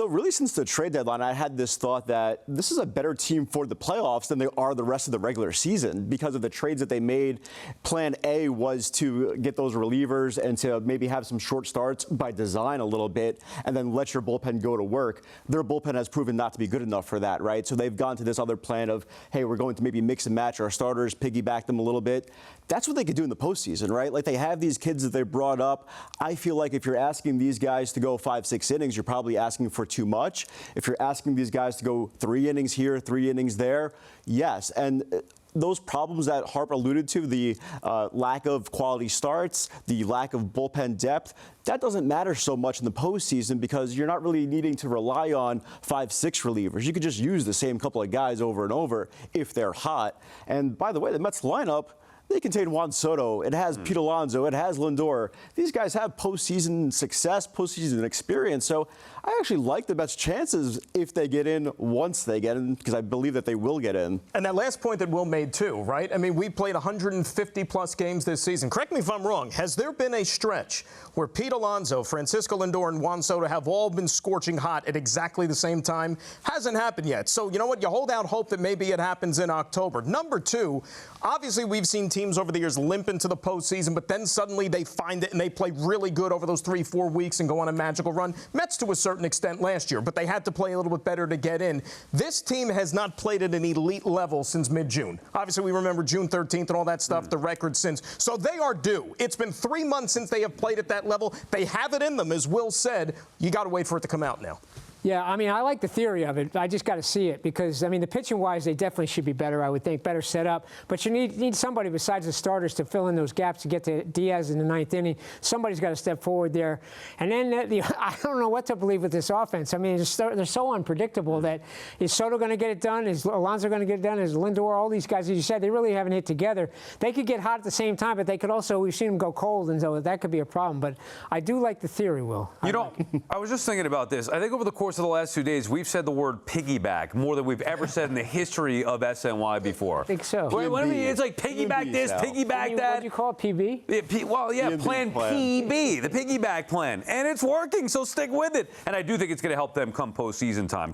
So really, since the trade deadline, I had this thought that this is a better team for the playoffs than they are the rest of the regular season because of the trades that they made. Plan A was to get those relievers and to maybe have some short starts by design a little bit and then let your bullpen go to work. Their bullpen has proven not to be good enough for that, right? So they've gone to this other plan of, hey, we're going to maybe mix and match our starters, piggyback them a little bit. That's what they could do in the postseason, right? Like, they have these kids that they brought up. I feel like if you're asking these guys to go 5-6 innings, you're probably asking for too much. If you're asking these guys to go 3 innings here, 3 innings there, yes. And those problems that Harper alluded to, the lack of quality starts, the lack of bullpen depth, that doesn't matter so much in the postseason because you're not really needing to rely on 5-6 relievers. You could just use the same couple of guys over and over if they're hot. And by the way, the Mets lineup, they contain Juan Soto. It has Pete Alonso. It has Lindor. These guys have postseason success, postseason experience. So I actually like the Mets' chances if they get in once they get in, because I believe that they will get in. And that last point that Will made, too, right? I mean, we played 150-plus games this season. Correct me if I'm wrong. Has there been a stretch where Pete Alonso, Francisco Lindor, and Juan Soto have all been scorching hot at exactly the same time? Hasn't happened yet. So, you know what? You hold out hope that maybe it happens in October. Number two, obviously we've seen teams over the years limp into the postseason, but then suddenly they find it and they play really good over those 3-4 weeks and go on a magical run. Mets to a certain extent last year, but they had to play a little bit better to get in. This team has not played at an elite level since mid-June. Obviously, we remember June 13th and all that stuff, the record since. So they are due. It's been 3 months since they have played at that level. They have it in them, as Will said. You got to wait for it to come out now. Yeah, I mean, I like the theory of it. I just got to see it because, I mean, the pitching-wise, they definitely should be better, I would think, better set up. But you need somebody besides the starters to fill in those gaps to get to Diaz in the 9th inning. Somebody's got to step forward there. And then I don't know what to believe with this offense. I mean, they're so unpredictable that is Soto going to get it done? Is Alonso going to get it done? Is Lindor? All these guys, as you said, they really haven't hit together. They could get hot at the same time, but they could also, we've seen them go cold, and so that could be a problem. But I do like the theory, Will. You know, I was just thinking about this. I think over the course of the last 2 days, we've said the word piggyback more than we've ever said in the history of SNY before. I think so. What I mean, it's like piggyback this, piggyback that. What do you call it, PB? Yeah, Plan PB, the piggyback plan. And it's working, so stick with it. And I do think it's going to help them come postseason time.